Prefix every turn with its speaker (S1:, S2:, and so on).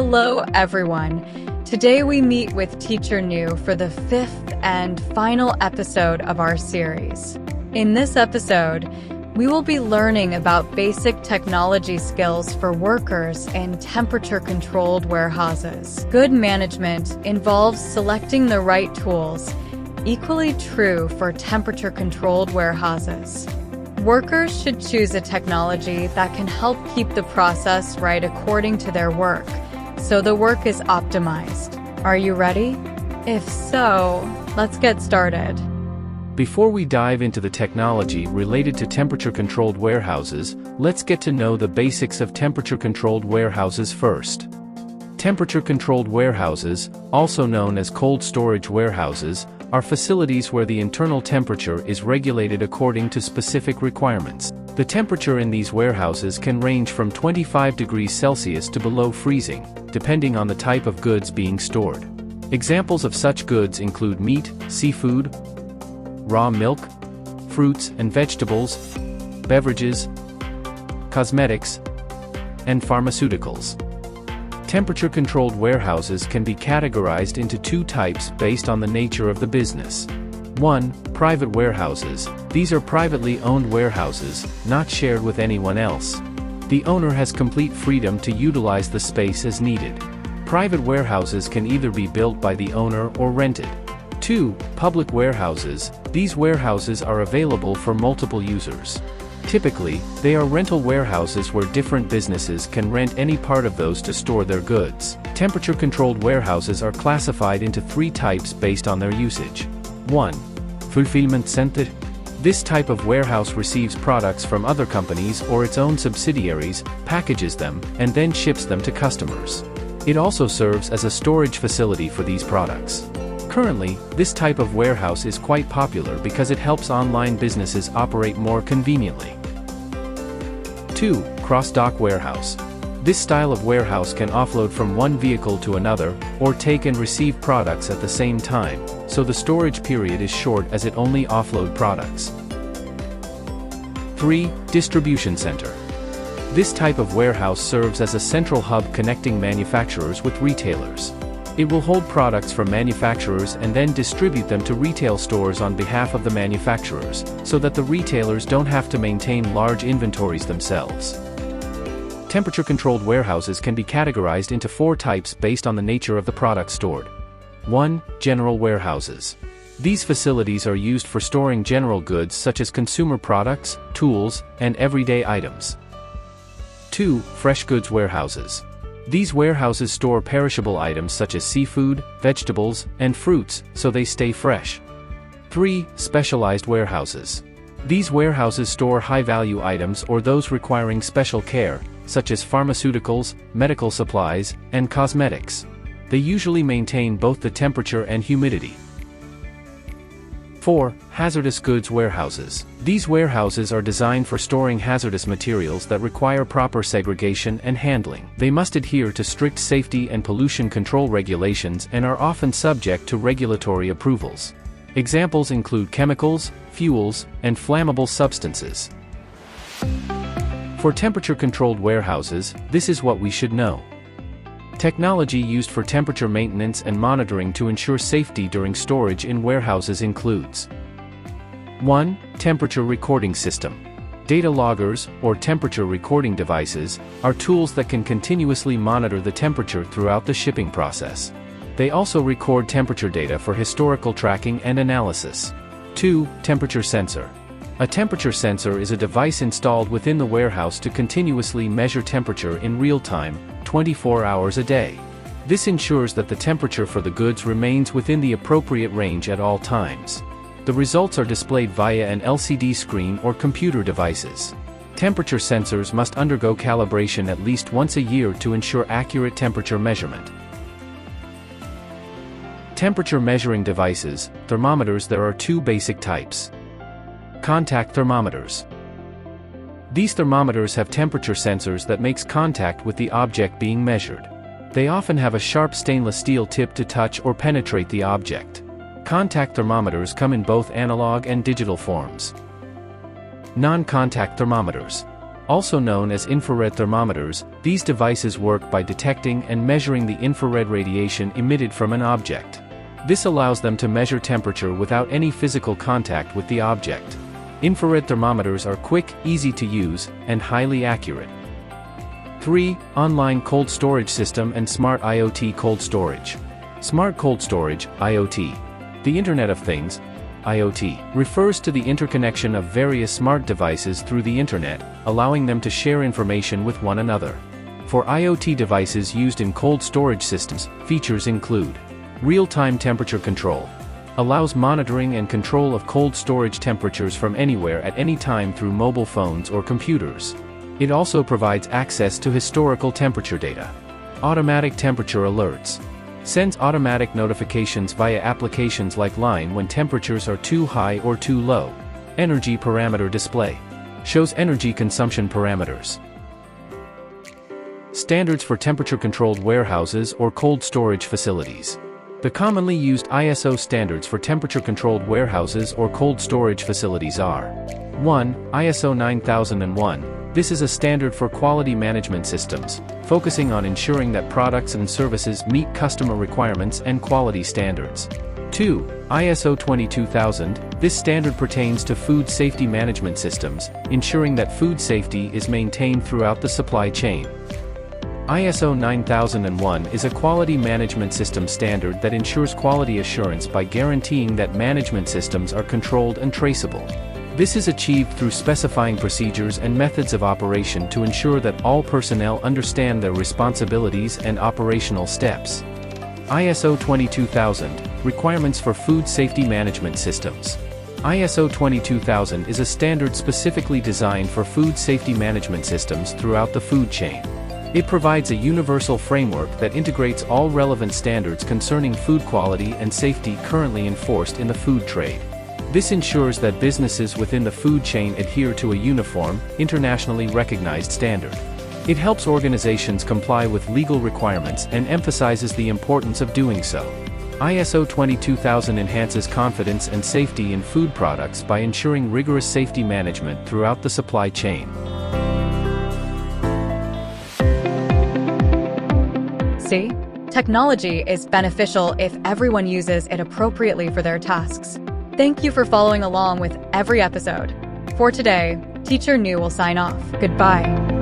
S1: Hello, everyone. Today we meet with Teacher New for the 5th and final episode of our series. In this episode, we will be learning about basic technology skills for workers in temperature-controlled warehouses. Good management involves selecting the right tools, equally true for temperature-controlled warehouses. Workers should choose a technology that can help keep the process right according to their work, so the work is optimized. Are you ready? If so, let's get started.
S2: Before we dive into the technology related to temperature-controlled warehouses, let's get to know the basics of temperature-controlled warehouses first. Temperature-controlled warehouses, also known as cold storage warehouses, are facilities where the internal temperature is regulated according to specific requirements. The temperature in these warehouses can range from 25 degrees Celsius to below freezing, depending on the type of goods being stored. Examples of such goods include meat, seafood, raw milk, fruits and vegetables, beverages, cosmetics, and pharmaceuticals. Temperature-controlled warehouses can be categorized into two types based on the nature of the business. 1. Private warehouses. These are privately owned warehouses, not shared with anyone else. The owner has complete freedom to utilize the space as needed. Private warehouses can either be built by the owner or rented. 2. Public warehouses. These warehouses are available for multiple users. Typically, they are rental warehouses where different businesses can rent any part of those to store their goods. Temperature-controlled warehouses are classified into three types based on their usage. 1. Fulfillment center. This type of warehouse receives products from other companies or its own subsidiaries, packages them, and then ships them to customers. It also serves as a storage facility for these products. Currently, this type of warehouse is quite popular because it helps online businesses operate more conveniently. 2. Cross-dock warehouse. This style of warehouse can offload from one vehicle to another, or take and receive products at the same time, so the storage period is short as it only offload products. 3. Distribution center. This type of warehouse serves as a central hub connecting manufacturers with retailers. It will hold products from manufacturers and then distribute them to retail stores on behalf of the manufacturers, so that the retailers don't have to maintain large inventories themselves. Temperature-controlled warehouses can be categorized into four types based on the nature of the product stored. 1. General warehouses. These facilities are used for storing general goods such as consumer products, tools, and everyday items. 2. Fresh goods warehouses. These warehouses store perishable items such as seafood, vegetables, and fruits, so they stay fresh. 3. Specialized warehouses. These warehouses store high-value items or those requiring special care, such as pharmaceuticals, medical supplies, and cosmetics. They usually maintain both the temperature and humidity. 4. Hazardous goods warehouses. These warehouses are designed for storing hazardous materials that require proper segregation and handling. They must adhere to strict safety and pollution control regulations and are often subject to regulatory approvals. Examples include chemicals, fuels, and flammable substances. For temperature-controlled warehouses, this is what we should know. Technology used for temperature maintenance and monitoring to ensure safety during storage in warehouses includes 1. Temperature recording system. Data loggers, or temperature recording devices, are tools that can continuously monitor the temperature throughout the shipping process. They also record temperature data for historical tracking and analysis. 2. Temperature sensor. A temperature sensor is a device installed within the warehouse to continuously measure temperature in real time, 24 hours a day. This ensures that the temperature for the goods remains within the appropriate range at all times. The results are displayed via an LCD screen or computer devices. Temperature sensors must undergo calibration at least once a year to ensure accurate temperature measurement. Temperature measuring devices, thermometers. There are two basic types. Contact thermometers. These thermometers have temperature sensors that makes contact with the object being measured. They often have a sharp stainless steel tip to touch or penetrate the object. Contact thermometers come in both analog and digital forms. Non-contact thermometers. Also known as infrared thermometers, these devices work by detecting and measuring the infrared radiation emitted from an object. This allows them to measure temperature without any physical contact with the object. Infrared thermometers are quick, easy to use, and highly accurate. 3. Online cold storage system and smart IoT cold storage. Smart cold storage, IoT. The Internet of Things, IoT, refers to the interconnection of various smart devices through the Internet, allowing them to share information with one another. For IoT devices used in cold storage systems, features include real-time temperature control. Allows monitoring and control of cold storage temperatures from anywhere at any time through mobile phones or computers. It also provides access to historical temperature data. Automatic temperature alerts. Sends automatic notifications via applications like Line when temperatures are too high or too low. Energy parameter display. Shows energy consumption parameters. Standards for temperature-controlled warehouses or cold storage facilities. The commonly used ISO standards for temperature-controlled warehouses or cold storage facilities are 1. ISO 9001. This is a standard for quality management systems, focusing on ensuring that products and services meet customer requirements and quality standards. 2. ISO 22000. This standard pertains to food safety management systems, ensuring that food safety is maintained throughout the supply chain. ISO 9001 is a quality management system standard that ensures quality assurance by guaranteeing that management systems are controlled and traceable. This is achieved through specifying procedures and methods of operation to ensure that all personnel understand their responsibilities and operational steps. ISO 22000, Requirements for Food Safety Management Systems. ISO 22000 is a standard specifically designed for food safety management systems throughout the food chain. It provides a universal framework that integrates all relevant standards concerning food quality and safety currently enforced in the food trade. This ensures that businesses within the food chain adhere to a uniform, internationally recognized standard. It helps organizations comply with legal requirements and emphasizes the importance of doing so. ISO 22000 enhances confidence and safety in food products by ensuring rigorous safety management throughout the supply chain.
S1: See? Technology is beneficial if everyone uses it appropriately for their tasks. Thank you for following along with every episode. For today, Teacher New will sign off. Goodbye.